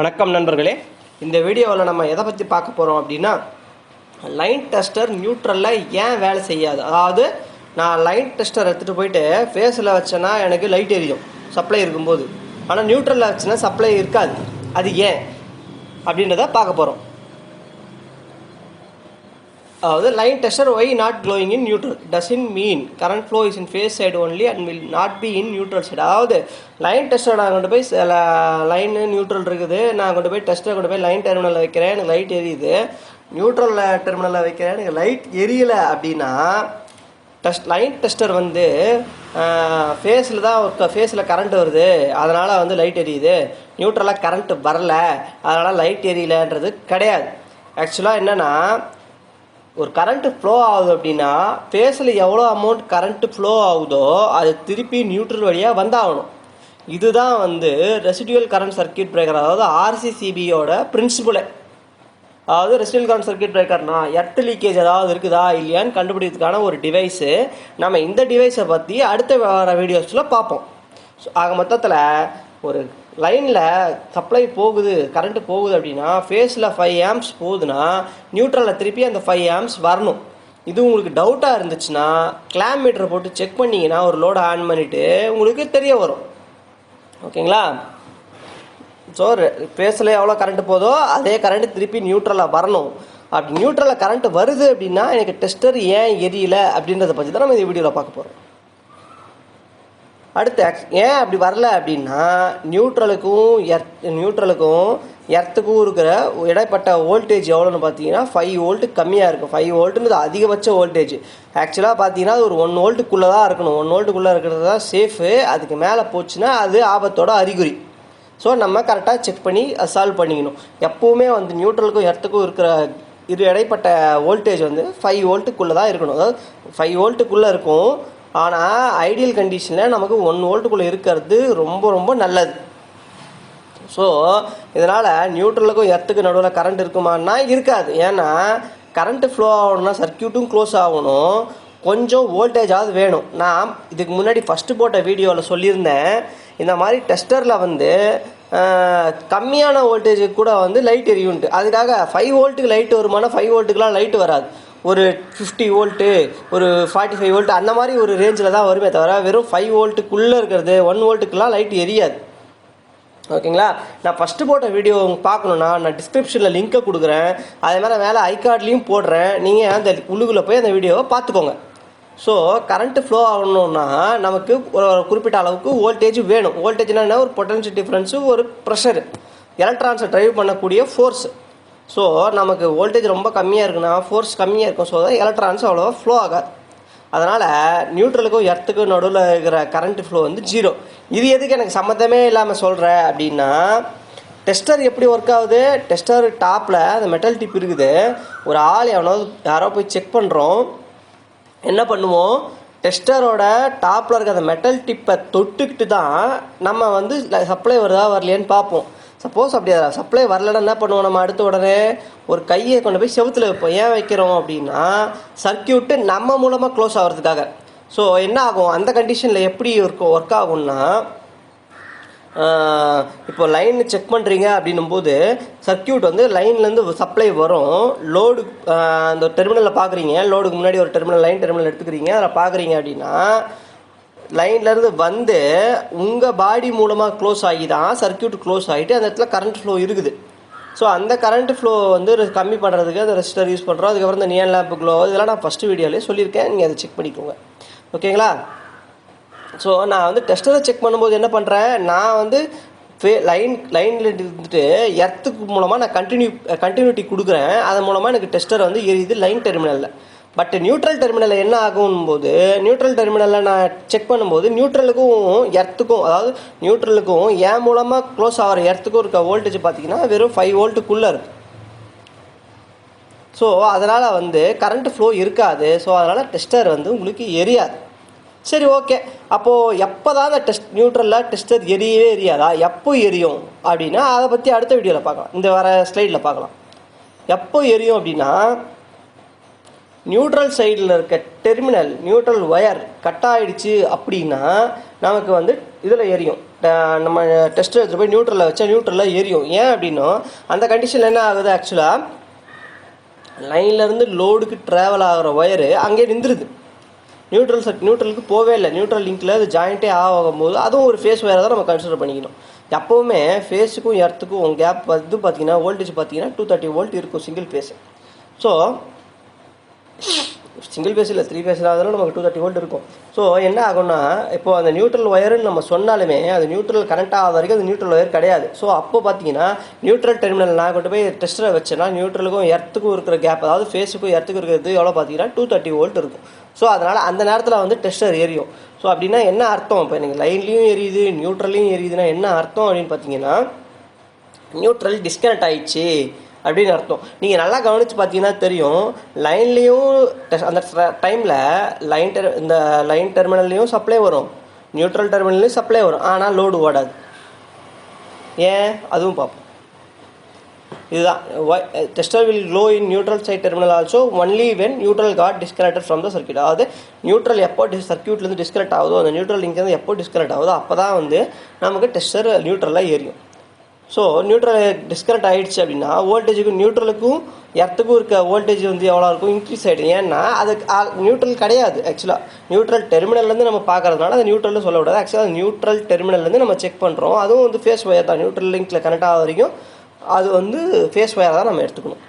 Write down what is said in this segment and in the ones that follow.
வணக்கம் நண்பர்களே, இந்த வீடியோவில் நம்ம எதை பற்றி பார்க்க போகிறோம் அப்படின்னா, லைன் டெஸ்டர் நியூட்ரலில் ஏன் வேலை செய்யாது. அதாவது நான் லைன் டெஸ்டர் எடுத்துகிட்டு போயிட்டு ஃபேஸில் வச்சேன்னா எனக்கு லைட் எரியும் சப்ளை இருக்கும்போது, ஆனால் நியூட்ரலில் வச்சுன்னா சப்ளை இருக்காது. அது ஏன் அப்படின்றத பார்க்க போகிறோம். அதாவது line tester why not glowing in neutral doesn't mean current flow is in phase side only and will not be in neutral side. அதாவது லைன் டெஸ்டர் நான் கொண்டு போய் லைனு நியூட்ரல் இருக்குது, நான் கொண்டு போய் டெஸ்டரை கொண்டு போய் லைன் டெர்மினலில் வைக்கிறேன், எனக்கு லைட் எரியுது. நியூட்ரல் டெர்மினலில் வைக்கிறேன், எனக்கு லைட் எரியலை அப்படின்னா லைன் டெஸ்டர் வந்து ஃபேஸில் தான் ஃபேஸில் கரண்ட் வருது, அதனால் வந்து லைட் எரியுது. நியூட்ரலாக கரண்ட்டு வரல, அதனால் லைட் எரியலைன்றது கிடையாது. ஆக்சுவலாக என்னென்னா, ஒரு கரண்ட்டு ஃப்ளோ ஆகுது அப்படின்னா ஃபேஸில் எவ்வளோ அமௌண்ட் கரண்ட்டு ஃப்ளோ ஆகுதோ அது திருப்பி நியூட்ரல் வழியாக வந்தாகணும். இதுதான் வந்து ரெசிடுவல் கரண்ட் சர்க்கியூட் பிரேக்கர், அதாவது RCCBயோட பிரின்சிபலே. அதாவது ரெசிடுவல் கரண்ட் சர்க்கியூட் பிரேக்கர்னா எர்த் லீக்கேஜ் ஏதாவது இருக்குதா இல்லையான்னு கண்டுபிடிக்கிறதுக்கான ஒரு டிவைஸு. நம்ம இந்த டிவைஸை பற்றி அடுத்த வர வீடியோஸில் பார்ப்போம். ஆக மொத்தத்தில் ஒரு லைனில் சப்ளை போகுது, கரண்ட்டு போகுது அப்படின்னா ஃபேஸில் 5 amps போகுதுன்னா நியூட்ரலில் திருப்பி அந்த 5 amps வரணும். இது உங்களுக்கு டவுட்டாக இருந்துச்சுன்னா கிளாம் மீட்டரை போட்டு செக் பண்ணிங்கன்னா ஒரு லோடை ஆன் பண்ணிவிட்டு உங்களுக்கு தெரிய வரும். ஓகேங்களா? ஸோ ஃபேஸில் எவ்வளோ கரண்ட்டு போதோ அதே கரண்ட்டு திருப்பி நியூட்ரலில் வரணும். அப்படி நியூட்ரலில் கரண்ட்டு வருது அப்படின்னா எனக்கு டெஸ்டர் ஏன் எரியலை அப்படின்றத பற்றி தான் நம்ம இந்த வீடியோவில் பார்க்க போகிறோம். அடுத்து ஏன் அப்படி வரல அப்படின்னா, நியூட்ரலுக்கும் எர்த்துக்கும் இருக்கிற இடைப்பட்ட வோல்டேஜ் எவ்வளோன்னு பார்த்தீங்கன்னா 5 volt கம்மியாக இருக்கும். 5 voltன்றது அதிகபட்ச வோல்டேஜ். ஆக்சுவலாக பார்த்தீங்கன்னா அது ஒரு 1 voltக்குள்ளே தான் இருக்கணும். 1 voltக்குள்ளே இருக்கிறது தான் சேஃபு. அதுக்கு மேலே போச்சுன்னா அது ஆபத்தோட அறிகுறி. ஸோ நம்ம கரெக்டாக செக் பண்ணி சால்வ் பண்ணிக்கணும். எப்போவுமே வந்து நியூட்ரலுக்கும் எர்த்துக்கும் இருக்கிற இடைப்பட்ட வோல்டேஜ் வந்து 5 voltக்குள்ளே தான் இருக்கணும். அதாவது 5 voltக்குள்ளே இருக்கும். ஆனால் ஐடியல் கண்டிஷனில் நமக்கு 1 voltக்குள்ளே இருக்கிறது ரொம்ப ரொம்ப நல்லது. ஸோ இதனால் நியூட்ரலுக்கும் எர்த்துக்கும் நடுவில் கரண்ட் இருக்குமான்னா இருக்காது. ஏன்னா கரண்ட்டு ஃப்ளோ ஆகணும்னா சர்க்கியூட்டும் க்ளோஸ் ஆகணும், கொஞ்சம் வோல்டேஜாவது வேணும். நான் இதுக்கு முன்னாடி ஃபஸ்ட்டு போட்ட வீடியோவில் சொல்லியிருந்தேன், இந்த மாதிரி டெஸ்டரில் வந்து கம்மியான வோல்டேஜுக்கு கூட வந்து லைட் எரியுன்ட்டு. அதுக்காக 5 voltக்கு லைட் வருமானா 5 voltக்குலாம் லைட்டு வராது. ஒரு 50 volt, ஒரு 45 volt அந்த மாதிரி ஒரு ரேஞ்சில் தான் வருமே தவிர வெறும் 5 voltக்குள்ளே இருக்கிறது 1 voltக்குலாம் லைட் எரியாது. ஓகேங்களா? நான் ஃபஸ்ட்டு போட்ட வீடியோ பார்க்கணுன்னா நான் டிஸ்கிரிப்ஷனில் லிங்க்கை கொடுக்குறேன், அதே மாதிரி மேலே ஐகார்ட்லேயும் போடுறேன். நீங்கள் அந்த உள்ளுக்குள்ளே போய் அந்த வீடியோவை பார்த்துக்கோங்க. ஸோ கரண்ட்டு ஃப்ளோ ஆகணுன்னா நமக்கு ஒரு குறிப்பிட்ட அளவுக்கு வோல்டேஜ் வேணும். வோல்டேஜ்னால் என்ன? ஒரு பொட்டன்ஷியல் டிஃப்ரென்ஸு, ஒரு ப்ரெஷரு, எலக்ட்ரான்ஸை ட்ரைவ் பண்ணக்கூடிய ஃபோர்ஸு. ஸோ நமக்கு வோல்டேஜ் ரொம்ப கம்மியாக இருக்குன்னா ஃபோர்ஸ் கம்மியாக இருக்கும். ஸோ தான் எலக்ட்ரான்ஸ் அவ்வளோவா ஃப்ளோ ஆகாது. அதனால் நியூட்ரலுக்கும் எர்த்துக்கும் நடுவில் இருக்கிற கரண்ட் ஃப்ளோ வந்து 0. இது எதுக்கு எனக்கு சம்மந்தமே இல்லாமல் சொல்கிறேன் அப்படின்னா, டெஸ்டர் எப்படி ஒர்க் ஆகுது? டெஸ்டர் டாப்பில் அந்த மெட்டல் டிப் இருக்குது. ஒரு ஆள் யாரோ போய் செக் பண்ணுறோம், என்ன பண்ணுவோம்? டெஸ்டரோட டாப்பில் இருக்க அந்த மெட்டல் டிப்பை தொட்டுக்கிட்டு தான் நம்ம வந்து சப்ளை வருதா வரலையான்னு பார்ப்போம். சப்போஸ் அப்படி சப்ளை வரலன்னா என்ன பண்ணுவோம்? நம்ம அடுத்த உடனே ஒரு கையை கொண்டு போய் செவுத்தில் வைப்போம். ஏன் வைக்கிறோம் அப்படின்னா சர்க்கியூட்டு நம்ம மூலமாக க்ளோஸ் ஆகிறதுக்காக. ஸோ என்ன ஆகும் அந்த கண்டிஷனில் எப்படி ஒர்க் ஆகும்னா, இப்போ லைன் செக் பண்ணுறீங்க அப்படின்னும்போது சர்க்கியூட் வந்து லைன்லேருந்து சப்ளை வரும். லோடு அந்த டெர்மினலில் பார்க்குறீங்க, லோடுக்கு முன்னாடி ஒரு லைன் டெர்மினல் எடுத்துக்கிறீங்க, அதில் பார்க்குறீங்க அப்படின்னா லைன்லேருந்து வந்து உங்கள் பாடி மூலமாக க்ளோஸ் ஆகி தான் சர்க்கியூட் க்ளோஸ் ஆகிட்டு அந்த இடத்துல கரண்ட் ஃப்ளோ இருக்குது. ஸோ அந்த கரண்ட் ஃப்ளோ வந்து கம்மி பண்ணுறதுக்கு அந்த ரெசிஸ்டர் யூஸ் பண்ணுறோம். அதுக்கப்புறம் இந்த நியான் லேம்ப் க்ளோ இதெல்லாம் நான் ஃபஸ்ட்டு வீடியோலேயே சொல்லியிருக்கேன், நீங்கள் அதை செக் பண்ணிக்கோங்க. ஓகேங்களா? ஸோ நான் வந்து டெஸ்டரை செக் பண்ணும்போது என்ன பண்ணுறேன், நான் வந்து லைனில் இருந்துட்டு எர்த்துக்கு மூலமாக நான் கண்டினியூட்டி கொடுக்குறேன். அதன் மூலமாக எனக்கு டெஸ்டர் வந்து எரியுது லைன் டெர்மினலில். பட் நியூட்ரல் டெர்மினலில் என்ன ஆகும்போது, நியூட்ரல் டெர்மினலில் நான் செக் பண்ணும்போது நியூட்ரலுக்கும் எர்த்துக்கும், அதாவது நியூட்ரலுக்கும் என் மூலமாக க்ளோஸ் ஆகிற எர்த்துக்கும் இருக்க வோல்டேஜ் பார்த்தீங்கன்னா வெறும் 5 voltக்குள்ளே இருக்குது. ஸோ அதனால் வந்து கரண்ட் ஃப்ளோ இருக்காது. ஸோ அதனால் டெஸ்டர் வந்து உங்களுக்கு எரியாது. சரி, ஓகே. அப்போது எப்போ தான் அந்த நியூட்ரலில் டெஸ்டர் எரியவே எரியாதா? எப்போ எரியும் அப்படின்னா அதை பற்றி அடுத்த வீடியோவில் பார்க்கலாம், இந்த வர ஸ்லைடில் பார்க்கலாம். எப்போ எரியும் அப்படின்னா, நியூட்ரல் சைடில் இருக்க நியூட்ரல் ஒயர் கட் ஆகிடுச்சு அப்படின்னா நமக்கு வந்து இதில் எரியும். நம்ம டெஸ்டர் எடுத்துகிட்டு போய் நியூட்ரலில் வச்சா நியூட்ரலில் எரியும். ஏன் அப்படின்னா அந்த கண்டிஷனில் என்ன ஆகுது, ஆக்சுவலாக லைன்லேருந்து லோடுக்கு ட்ராவல் ஆகிற ஒயரு அங்கேயே நின்றுது. நியூட்ரலுக்கு போவே இல்லை. நியூட்ரல் லிங்கில் அது ஜாயிண்ட்டே ஆகும்போது அதுவும் ஒரு ஃபேஸ் ஒயரை தான் நம்ம கன்சிடர் பண்ணிக்கணும். எப்போவுமே ஃபேஸுக்கும் எர்த்துக்கும் கேப் இது பார்த்தீங்கன்னா வோல்டேஜ் பார்த்தீங்கன்னா 230 வோல்ட் இருக்கும் single phase. So single phase இல்லை 3 ஃபேஸில் ஆகுதுன்னா நமக்கு 230 வோல்ட் இருக்கும். ஸோ என்ன ஆகும்னா இப்போது அந்த நியூட்ரல் ஒயருன்னு நம்ம சொன்னாலுமே அது நியூட்ரல் கனெக்ட் ஆகாத வரைக்கும் அது நியூட்ரல் ஒயர் கிடையாது. ஸோ அப்போ பார்த்தீங்கன்னா நியூட்ரல் டெர்மினல் நான் கொண்டு போய் டெஸ்டரை வச்சேன்னா நியூட்ரலுக்கும் எர்த்துக்கும் இருக்கிற கேப், அதாவது ஃபேஸுக்கும் எர்த்துக்கும் இருக்கிறது எவ்வளோ பார்த்தீங்கன்னா 230 வோல்ட் இருக்கும். ஸோ அதனால் அந்த நேரத்தில் வந்து டெஸ்டர் எரியும். ஸோ அப்படின்னா என்ன அர்த்தம், இப்போ நீங்கள் லைன்லேயும் எரியுது நியூட்ரல்லையும் எரியுதுன்னா என்ன அர்த்தம் அப்படின்னு பார்த்தீங்கன்னா நியூட்ரல் டிஸ்கனெக்ட் ஆகிடுச்சு அப்படின்னு அர்த்தம். நீங்கள் நல்லா கவனித்து பார்த்தீங்கன்னா தெரியும், லைன்லேயும் அந்த டைமில் இந்த லைன் டெர்மினல்லையும் சப்ளை வரும், நியூட்ரல் டெர்மினல்லையும் சப்ளை வரும், ஆனால் லோடு ஓடாது. ஏன் அதுவும் பார்ப்போம். இதுதான் tester will glow in neutral side terminal also only when neutral got disconnected from the circuit. அதாவது நியூட்ரல் எப்போ சர்க்யூட்லேருந்து டிஸ்கனெக்ட் ஆகுதோ, அந்த நியூட்ரல் லிங்க்லேருந்து எப்போ டிஸ்கனெக்ட் ஆகுதோ அப்போ தான் வந்து நமக்கு டெஸ்டர் நியூட்ரலாக எரியும். ஸோ நியூட்ரல் டிஸ்கனெக்ட் ஆகிடுச்சு அப்படின்னா வோல்டேஜுக்கும் நியூட்ரலுக்கும் எர்த்துக்கும் இருக்க வோல்டேஜ் வந்து எவ்வளோ இருக்கும், இன்க்ரீஸ் ஆகிடும். ஏன்னா அது நியூட்ரல் கிடையாது. ஆக்சுவலாக நியூட்ரல் டெர்மினல்லேருந்து நம்ம பார்க்கறதுனால அது நியூட்ரல்னு சொல்ல விடாது. ஆக்சுவலாக நியூட்ரல் டெர்மினல்லேருந்து நம்ம செக் பண்ணுறோம். அதுவும் வந்து ஃபேஸ் ஒயர் தான். நியூட்ரல் லிங்க்கில் கனெக்ட் ஆக வரைக்கும் அது வந்து ஃபேஸ் ஒயராக தான் நம்ம எடுத்துக்கணும்.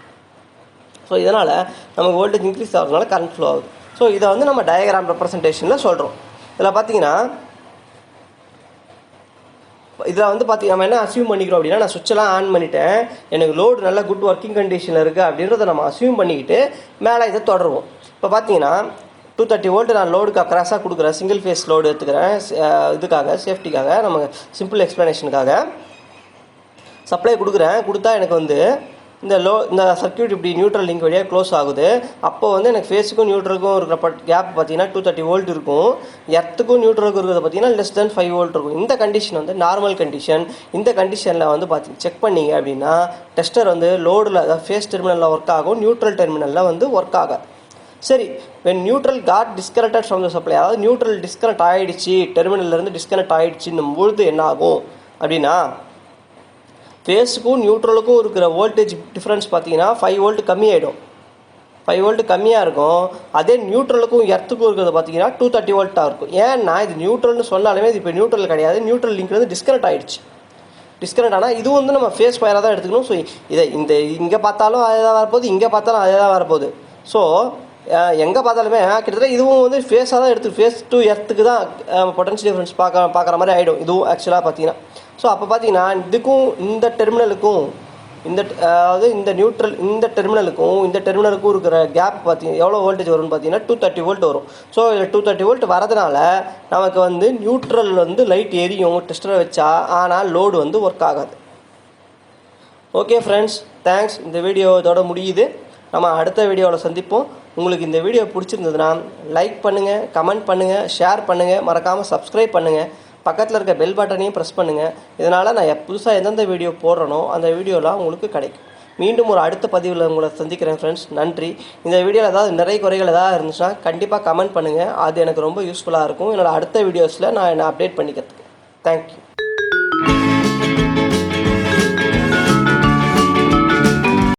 ஸோ இதனால் நமக்கு வோல்டேஜ் இன்க்ரீஸ் ஆகிறதுனால கரண்ட் ஃப்ளோ ஆகுது. ஸோ இதை வந்து நம்ம டயக்ராம் ரெப்ரசன்டேஷனில் சொல்கிறோம். இதில் பார்த்தீங்கன்னா இதில் வந்து நம்ம என்ன அசியூம் பண்ணிக்கிறோம் அப்படின்னா, நான் சுவிட்செல்லாம் ஆன் பண்ணிட்டேன், எனக்கு லோடு நல்ல குட் ஒர்க்கிங் கண்டிஷனில் இருக்குது அப்படின்றத நம்ம அசியூம் பண்ணிக்கிட்டு மேலே இதை தொடருவோம். இப்போ பார்த்தீங்கன்னா 230 வோல்ட் நான் லோடுக்கு அக்ராஸாக கொடுக்குறேன், சிங்கிள் ஃபேஸ் லோடு எடுத்துக்கிறேன். இதுக்காக சேஃப்டிக்காக நம்ம சிம்பிள் எக்ஸ்ப்ளனேஷனுக்காக சப்ளை கொடுத்தா எனக்கு வந்து இந்த சர்க்யூட் இப்படி நியூட்ரல் லிங்க் வழியாக க்ளோஸ் ஆகுது. அப்போ வந்து எனக்கு ஃபேஸுக்கும் நியூட்ரலுக்கும் இருக்கிற கேப் பார்த்தீங்கன்னா 230 வோல்ட் இருக்கும். எர்த்துக்கும் நியூட்ரலுக்கும் இருக்கிறது பார்த்தீங்கன்னா less than 5 வோல்ட் இருக்கும். இந்த கண்டிஷன் வந்து நார்மல் கண்டிஷன். இந்த கண்டிஷனில் வந்து செக் பண்ணிங்க அப்படின்னா டெஸ்டர் வந்து லோடில், அதாவது ஃபேஸ் டெர்மினலில் ஒர்க் ஆகும், நியூட்ரல் டெர்மினலில் வந்து ஒர்க் ஆகாது. சரி, when neutral got disconnected from the supply, அதாவது நியூட்ரல் டிஸ்கனெக்ட் ஆகிடுச்சு, டெர்மினல்லேருந்து டிஸ்கனெக்ட் ஆகிடுச்சின்னும் பொழுது என்ன ஆகும் அப்படின்னா ஃபேஸுக்கும் நியூட்ரலுக்கும் இருக்கிற வோல்டேஜ் டிஃப்ரென்ஸ் பார்த்தீங்கன்னா 5 வோல்ட் கம்மியாகிடும். 5 வோல்ட் கம்மியாக இருக்கும். அதே நியூட்ரலுக்கும் எர்த்துக்கும் இருக்கிறது பார்த்தீங்கன்னா 230 வோல்ட்டாக இருக்கும். ஏன்னா இது நியூட்ரல்னு சொன்னாலுமே இது இப்போ நியூட்ரல் கிடையாது, நியூட்ரல் லிங்க் வந்து டிஸ்கனெக்ட் ஆகிடுச்சு. டிஸ்கனெக்ட் ஆனால் இது வந்து நம்ம ஃபேஸ் ஒயராக தான் எடுத்துக்கணும். ஸோ இதை இங்கே பார்த்தாலும் அதே தான் வரப்போகுது, இங்கே பார்த்தாலும் அதே தான் வரப்போகுது. ஸோ எங்கே பார்த்தாலுமே கிட்டத்தட்ட இதுவும் வந்து ஃபேஸாக தான் எடுத்து ஃபேஸ் டு எர்த்துக்கு தான் பொட்டன்ஷியல் டிஃப்ரென்ஸ் பார்க்குற மாதிரி ஆகிடும் இதுவும் ஆக்சுவலாக பார்த்தீங்கன்னா. ஸோ அப்போ பார்த்தீங்கன்னா இதுக்கும் இந்த டெர்மினலுக்கும் அதாவது இந்த டெர்மினலுக்கும் இருக்கிற கேப் பார்த்தீங்கன்னா எவ்வளோ வோல்டேஜ் வரும்னு பார்த்தீங்கன்னா 230 வோல்ட் வரும். ஸோ இதில் 230 வோல்ட் வரதுனால நமக்கு வந்து நியூட்ரல் வந்து லைட் எரியும் டெஸ்டரை வச்சா, ஆனால் லோடு வந்து ஒர்க் ஆகாது. Okay friends, thanks. இந்த வீடியோ இதோட முடியுது. நம்ம அடுத்த வீடியோவில் சந்திப்போம். உங்களுக்கு இந்த வீடியோ பிடிச்சிருந்ததுன்னா லைக் பண்ணுங்கள், கமெண்ட் பண்ணுங்கள், ஷேர் பண்ணுங்கள், மறக்காமல் சப்ஸ்கிரைப் பண்ணுங்கள். பக்கத்தில் இருக்க பெல் பட்டனையும் ப்ரெஸ் பண்ணுங்கள். இதனால் நான் புதுசாக எந்தெந்த வீடியோ போடுறனோ அந்த வீடியோலாம் உங்களுக்கு கிடைக்கும். மீண்டும் ஒரு அடுத்த பதிவில் உங்களை சந்திக்கிறேன் ஃப்ரெண்ட்ஸ். நன்றி. இந்த வீடியோவில் ஏதாவது நிறைய குறைகள் ஏதாவது இருந்துச்சுன்னா கண்டிப்பாக கமெண்ட் பண்ணுங்கள். அது எனக்கு ரொம்ப யூஸ்ஃபுல்லாக இருக்கும். என்னோடய அடுத்த வீடியோஸில் நான் அப்டேட் பண்ணிக்கிறதுக்கு. தேங்க்யூ.